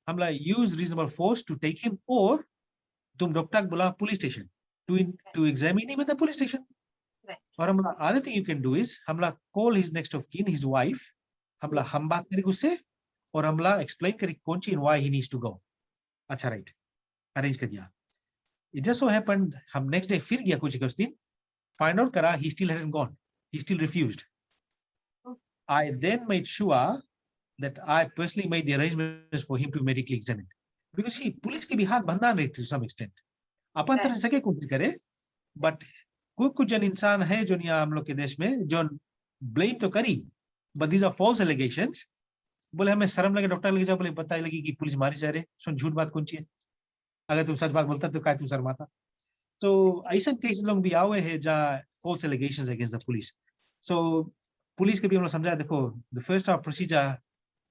हमला use reasonable force to take him, और तुम डॉक्टर बुला police station to examine him at the police station. और हमला other thing you can do is हमला कॉल हिज नेक्स्ट ऑफ कीन, हिज वाइफ, हमला हम बात करेंगे उससे और हमला एक्सप्लेन करेंगे कौन सी why he needs to go. अच्छा राइट, अरेंज कर दिया। इट जस्ट सो हैपेंड हम नेक्स्ट डे फिर गया कुछ दिन, फाइंड आउट करा he still hadn't gone, he still refused. I then made sure that I personally made the arrangements for him to be medically examined, because he police के भी हाथ बंधा नहीं to some extent, अपन तरह से कोशिश करे, but कुछ जन इंसान है जो यहाँ हम लोग के देश में जो ब्लेम तो करी, but these are false allegations। बोले हमें शर्म लगे डॉक्टर लगे जाओ, बोले पता लगी कि पुलिस मारी जा रहे, उसमें झूठ बात कौन सी है? अगर तुम सच बात बोलता तो क्या तुम शर्माता? तो ऐसा केस लोग भी आए हैं जहाँ false allegations against the police। So police के भी हम लोग समझा देखो द फर्स्ट ऑफ प्रोसीजर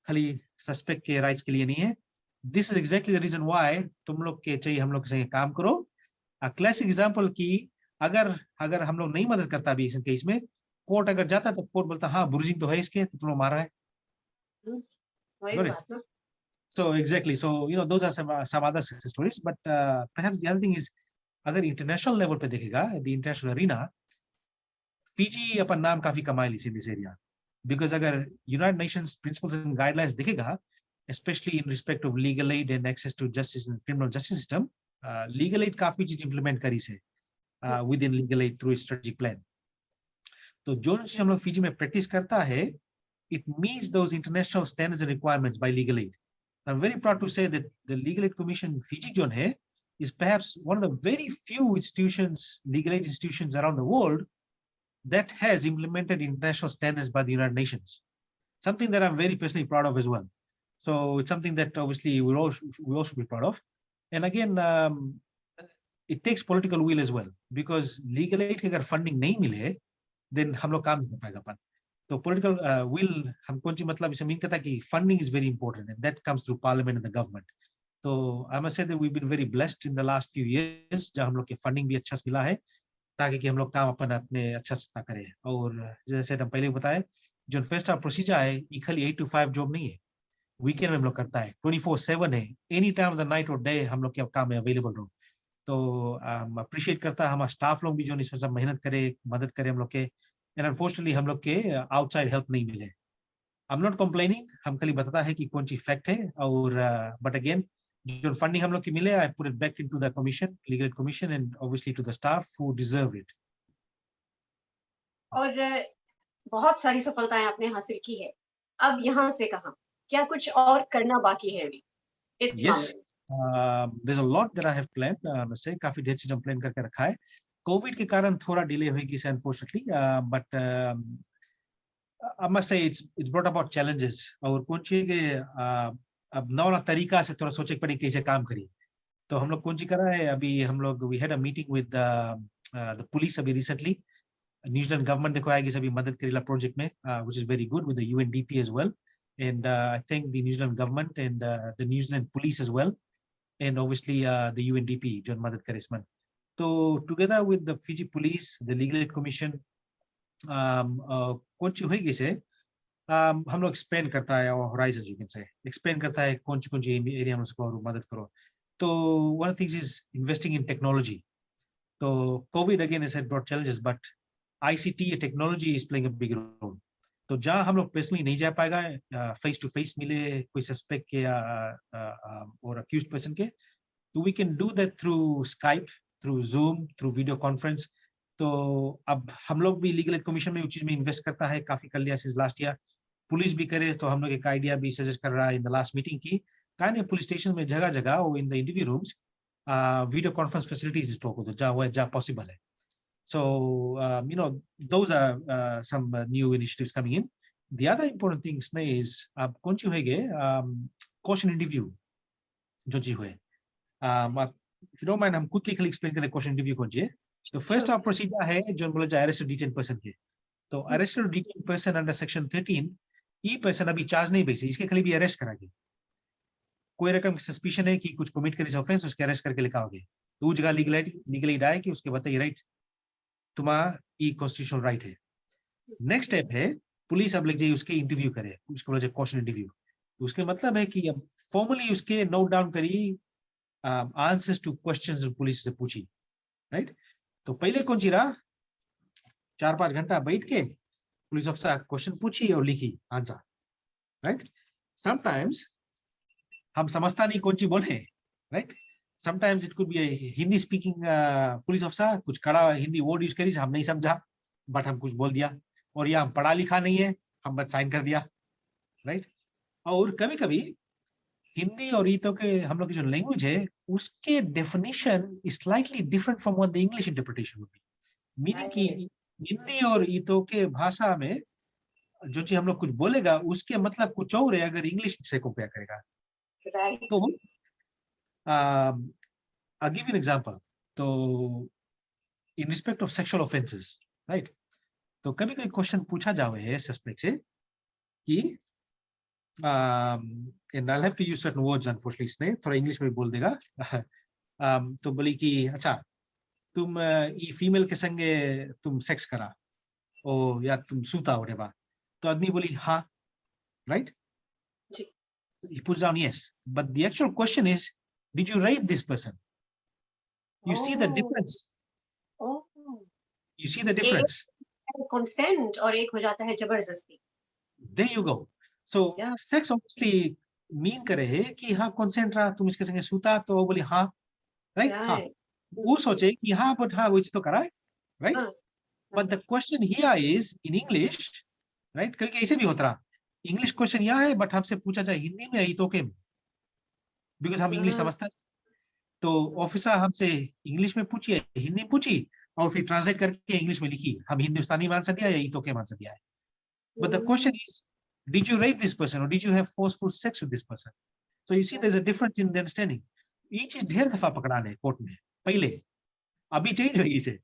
खाली सस्पेक्ट के राइट्स के लिए नहीं है. This is exactly the reason why तुम लोग के चाहिए हम लोग के संग काम करो. क्लासिक एग्जांपल की अगर अगर हम लोग नहीं मदद करता अभी इस केस में, कोर्ट अगर जाता तो कोर्ट बोलता हाँ ब्रूजिंग तो है इसके, तो तुम लोग मारा है. वही Got it? बात ना. So exactly. So those are some other success stories. But perhaps the other thing is, अगर इंटरनेशनल लेवल पे देखेगा, the international arena, फिजी अपन नाम काफी कमाई ली in this area. Because अगर United Nations principles and guidelines देखेगा, especially in respect of legal aid and access to justice in the criminal justice system, legal aid काफी चीज implement करी से within legal aid through a strategic plan. तो जो हम लोग फिजी में प्रैक्टिस करता है, it meets those international standards and requirements by legal aid. I'm very proud to say that the Legal Aid Commission Fiji John hai is perhaps one of the very few institutions, legal aid institutions around the world that has implemented international standards by the United Nations. Something that I'm very personally proud of as well. So it's something that obviously we all should be proud of. And again, it takes political will as well, because legal aid अगर funding नहीं मिले, then हम लोग काम नहीं कर पाएगा अपन. तो political will हम कौन सी मतलब इसे मीन करता है कि funding is very important and that comes through parliament and the government. तो I must say that we've been very blessed in the last few years जहाँ हम लोग के funding भी अच्छा से मिला है ताकि कि हम लोग काम अपन अपने अच्छा से करें. और जैसे हम पहले बताए, जो फर्स्ट ऑफ प्रोसीजर है ये खाली 8 to 5 जॉब नहीं है, वीकेंड में हम लोग करता है, 24/7 है, any time of the night और डे हम लोग के काम में अवेलेबल रहो. तो अप्रिशिएट करता है हमारा स्टाफ लोग भी जो इसमें सब मेहनत करे, मदद करे हम लोग के. एंड अनफॉर्चुनेटली हम लोग के आउटसाइड हेल्प नहीं मिले. आई एम नॉट कंप्लेनिंग, हम खाली बताता है कि कौन सी फैक्ट है. और बट अगेन जो फंडिंग हम लोग की मिले, I put it back into the commission, legal aid commission, and obviously to the staff who deserve it. और बहुत सारी सफलताएं आपने हासिल की है. अब यहाँ से कहाँ, क्या कुछ और करना बाकी है अभी इस Yes, मामले में? there's a lot that I have planned. मैं से काफी ढेर चीजें प्लान करके रखा है. कोविड के कारण थोड़ा डिले हुई से unfortunately, but I must say it's brought about challenges. और कौन सी के अब नया तरीका से थोड़ा सोचे पड़ी कैसे काम करी. तो हम लोग कौन सी करा है अभी, हम लोग we had a meeting with the police अभी recently. न्यूजीलैंड गवर्नमेंट देखो आएगी सभी मदद करेला प्रोजेक्ट में, which is very good, with the UNDP as well, and I think the New Zealand government and the New Zealand police as well, and obviously the UNDP जो मदद करे इसमें. तो together with the Fiji police, the legal aid commission, कौन सी होगी से हम लोग एक्सपेंड करता है और होराइजन यू कैन से एक्सपेंड करता है कौन सी एरिया में उसको और मदद करो. तो one thing is investing in technology. तो COVID again has had brought challenges, but ICT technology is playing a big role. तो जहाँ हम लोग पर्सनली नहीं जा पाएगा, फेस टू फेस मिले कोई सस्पेक्ट के और अक्यूज्ड पर्सन के, तो we can do that through Skype, through Zoom, through video conference. तो अब हम लोग भी लीगल एड कमीशन में उस चीज में इन्वेस्ट करता है, काफी कर लिया सिंस लास्ट ईयर. पुलिस भी करे, तो हम लोग एक आइडिया भी सजेस्ट कर रहा है इन द लास्ट मीटिंग की, कहा पुलिस स्टेशन में जगह जगह और in the interview rooms video conference facilities stock हो, जहाँ पॉसिबल है. So, those are some new initiatives coming in. The other important thing is, अब कौन सी होएगे क्वेश्चन इंटरव्यू जो जी हुए. If you don't mind, हम quickly explain करें क्वेश्चन इंटरव्यू कौन सी है. तो फर्स्ट ऑफ प्रोसीजर है जो बोला जाए अरेस्ट डिटेन पर्सन के. तो arrest detain person under section 13, ई पर्सन अभी चार्ज नहीं बेसी, इसके खाली भी अरेस्ट कराएंगे. कोई रकम की सस्पिशन है कि कुछ कमिट करे ऑफेंस, उसके अरेस्ट करके लिखाओगे. तो उस जगह लीगल एड आए कि उसके बताइए राइट तुम्हारा ई कॉन्स्टिट्यूशनल राइट है. नेक्स्ट स्टेप है पुलिस अब लिख जाइए उसके इंटरव्यू करे, उसको बोला जाए क्वेश्चन इंटरव्यू. तो उसके मतलब है कि अब फॉर्मली उसके नोट डाउन करी आंसर्स टू क्वेश्चंस जो पुलिस से पूछी, राइट. तो पहले कौन सी रहा 4-5 घंटा बैठ के पुलिस अफसर क्वेश्चन पूछी और लिखी आंसर, राइट. समटाइम्स हम समझता नहीं कौन सी बोले, right. Sometimes it could be a Hindi speaking police officer, कुछ कड़ा हिंदी वर्ड यूज करी, हम नहीं समझा बट हम कुछ बोल दिया, और या हम पढ़ा लिखा नहीं है, हम बस साइन कर दिया, राइट. और कभी कभी हिंदी और ईतो के हम लोग की जो लैंग्वेज है उसके definition is slightly different from what the English interpretation would be. Meaning कि हिंदी और ईतो के भाषा में जो चीज हम लोग कुछ बोलेगा उसके मतलब कुछ और है अगर इंग्लिश से कंपेयर करेगा. तो I'll give you an example. तो in respect of sexual offenses, right? तो कभी कोई क्वेश्चन पूछा जावे है सस्पेक्ट से कि and I'll have to use certain words unfortunately, स्नेह थोड़ा इंग्लिश में बोल देगा. तो बोली कि अच्छा तुम ई फीमेल के संगे तुम सेक्स करा ओ या तुम सूता हो रे बा. तो आदमी बोली हाँ, right? Ji. He puts down yes, but the actual question is, did you rape this person? You see the difference. Oh. You see the difference. Consent और एक हो जाता है जबरदस्ती. There you go. So Yeah. sex obviously mean करे है कि हाँ consent रहा, तुम इसके संगे सूता, तो वो बोली हाँ, right? हाँ. वो सोचे कि हाँ but हाँ वो चीज तो करा है, right? But the question here is in English, right? कभी ऐसे भी होता रहा. English question यहाँ है but हमसे पूछा जाए हिंदी में आई तो के, because हम English समझते हैं. तो ऑफिसर हमसे इंग्लिश में पूछी है, हिंदी पूछी और फिर ट्रांसलेट करके इंग्लिश में लिखी. हम हिंदुस्तानी मान सकते हैं या तो के मान सकते हैं. But the question is, did you rape this person or did you have forceful sex with this person? So you see there's a difference in the understanding. Each is ढेर दफा पकड़ा है कोर्ट में पहले, अभी चेंज हुई इसे,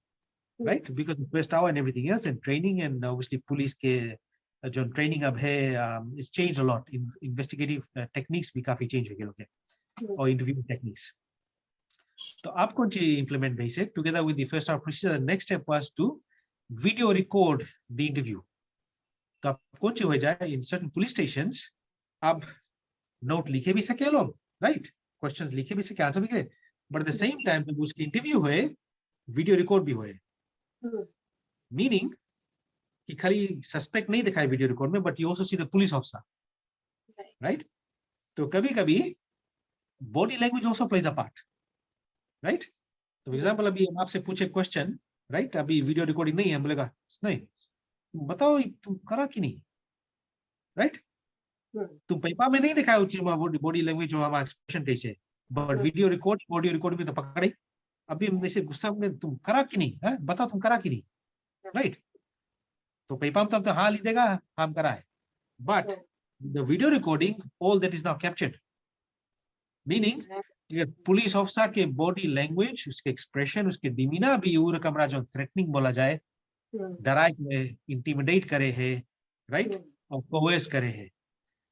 right? Because of first hour and everything else and training and obviously police के जो ट्रेनिंग अब है it's changed a lot. Investigative techniques भी काफी change हो गए और interview techniques. तो आप कौन सी implement भाई से together with the first hour procedure? The next step was to video record the interview. तो आप कौन सी हो जाए in certain police stations आप नोट लिखे भी सके लोग, right? Questions लिखे भी सके, आंसर भी के, but at the same time जब उसकी इंटरव्यू हुए वीडियो रिकॉर्ड भी हुए. मीनिंग कि खाली सस्पेक्ट नहीं दिखाए वीडियो रिकॉर्ड में, but you also see the police officer, right? तो कभी कभी body language also plays a part, right? तो एग्जांपल अभी हम आपसे पूछे क्वेश्चन, right? अभी वीडियो रिकॉर्डिंग नहीं है, हम बोलेगा नहीं बताओ तुम करा कि नहीं, राइट? तुम पेपर में नहीं दिखाया बॉडी लैंग्वेज जो हमारा एक्सप्रेशन कैसे, बट वीडियो रिकॉर्ड में तो पकड़े. अभी हम जैसे गुस्सा में तुम करा कि नहीं है, बताओ तुम करा कि नहीं, राइट? तो पेपर में तो हाँ लिख देगा हम करा है, but the video recording all that is now captured. Meaning police officer के बॉडी लैंग्वेज, उसके एक्सप्रेशन, उसके डिमीना भी उर कमरा जो थ्रेटनिंग बोला जाए, डराए है, इंटिमिडेट करे है, राइट? और कोएस करे है,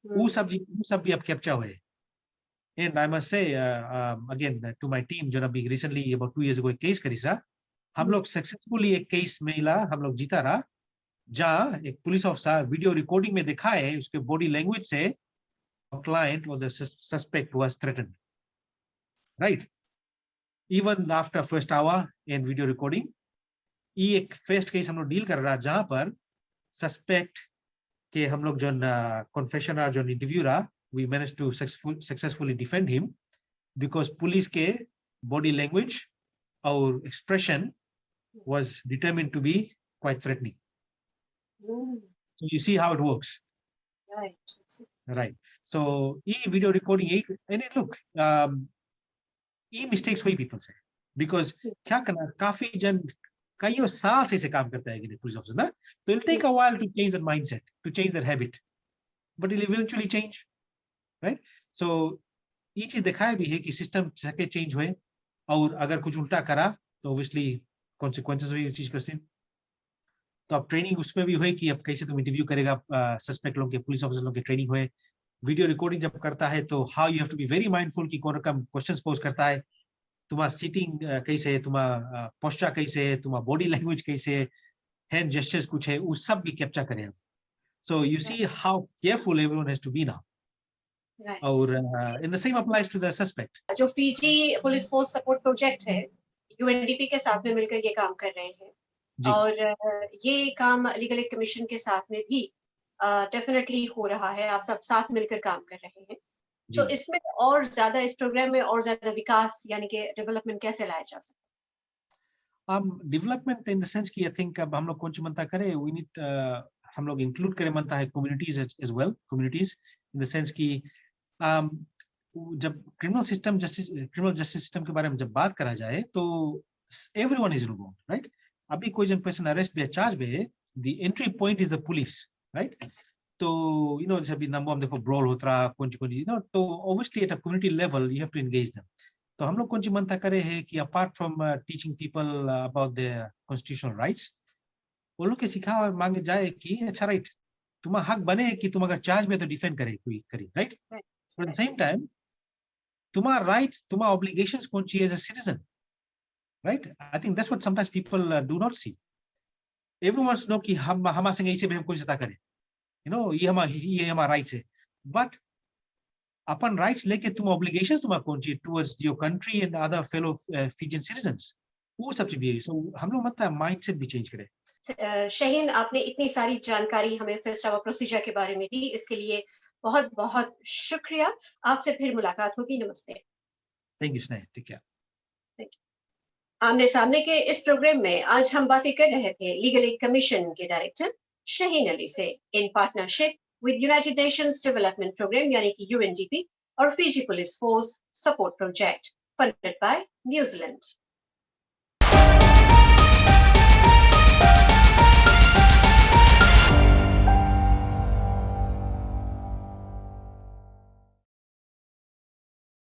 वो सब भी अब कैप्चर हुए. And I must say again to my team जो अभी recently about 2 years ago एक केस करी सा, हम लोग सक्सेसफुली एक केस मिला, हम लोग जीता रहा, जहाँ एक पुलिस ऑफिसर वीडियो रिकॉर्डिंग में दिखाए उसके बॉडी लैंग्वेज से क्लाइंट और the suspect was threatened, right? Even after first hour in video recording. ये एक फर्स्ट केस हम लोग डील कर रहा जहां पर सस्पेक्ट के हम लोग जो कन्फेशन रहा, जो इंटरव्यू रहा, we managed to successfully defend him because police के body language और expression was determined to be quite threatening. So you see how it works, right? So ये video recording and it look ये mistakes हुई people से, because क्या करना, काफी जन कई साल से काम करता है कि पुलिस ऑफिसर ना, तो it'll take a while to change that mindset, to change that habit, but it'll eventually change, right? So ये चीज दिखाया भी है कि सिस्टम सके चेंज हुए, और अगर कुछ उल्टा करा तो ऑब्वियसली कॉन्सिक्वेंसेस हुई उस चीज पर से. तो अब ट्रेनिंग उसमें भी हुई कि अब कैसे तुम इंटरव्यू करेगा सस्पेक्ट लोग के, पुलिस ऑफिसर लोग के ट्रेनिंग हुए. वीडियो रिकॉर्डिंग जब करता है तो how you have to be very mindful कि कौन कम क्वेश्चंस पोज करता है, तुम्हारा सीटिंग कैसे है, तुम्हारा पोस्चर कैसे है, तुम्हारा बॉडी लैंग्वेज कैसे है, हैंड जेस्चर्स कुछ है, वो सब भी कैप्चर करें. So you see how careful everyone has to be now. और in the same applies to the suspect. जो Fiji police force support project है, यूएनडीपी के साथ में मिलकर ये काम कर रहे हैं, और ये काम लीगल एड कमीशन के साथ में भी डेफिनेटली हो रहा है. आप सब साथ मिलकर काम कर रहे हैं, तो इसमें और ज्यादा, इस प्रोग्राम में और ज्यादा विकास यानी कि डेवलपमेंट कैसे लाया जा सकता है? डेवलपमेंट इन द सेंस कि आई थिंक अब हम लोग कौन सी मनता करें, वी नीड हम लोग इंक्लूड करें मनता है communities as well, communities in the sense कि जब क्रिमिनल जस्टिस सिस्टम के बारे में जब बात करा जाए तो एवरीवन इज इन्वॉल्व्ड, राइट? अभी कोई जन पर्सन अरेस्ट बे, चार्ज बे, the entry point is the police, right? तो यू नो जब नंबर हम देखो ब्रॉल होता कौन यू नो, तो obviously at a community level you have to engage them. तो हम लोग कौन सी मनता करे है कि apart from teaching people about their constitutional rights, वो लोग के सिखा मांगे जाए कि अच्छा राइट तुम्हारा हक बने कि तुम अगर चार्ज में तो डिफेंड करे कोई करी, right? But at the same time तुम्हारा राइट्स, तुम्हारा ऑब्लिगेशंस कौन चाहिए as a citizen, right? I think that's what sometimes people do not see. Everyone know कि हम हमारे संग ऐसे भी हम कोई जता करे, ये हमारा राइट्स है. बट अपन राइट्स लेके तुम ऑब्लिगेशंस तुम्हारा कौन चाहिए towards your country and other fellow Fijian citizens, वो सब चीज भी है. सो हम लोग मतलब माइंडसेट भी चेंज करें. शहीन, आपने इतनी सारी जानकारी हमें फर्स्ट आवर प्रोसीजर के बारे में दी, इसके लिए बहुत बहुत शुक्रिया. आपसे फिर मुलाकात होगी. नमस्ते. थैंक यू स्नेह, टेक केयर. आमने सामने के इस प्रोग्राम में आज हम बातें कर रहे थे लीगल एड कमीशन के डायरेक्टर शहीन अली से, in partnership with United Nations Development Programme यानी कि यूएनडीपी और Fiji police force support project funded by New Zealand.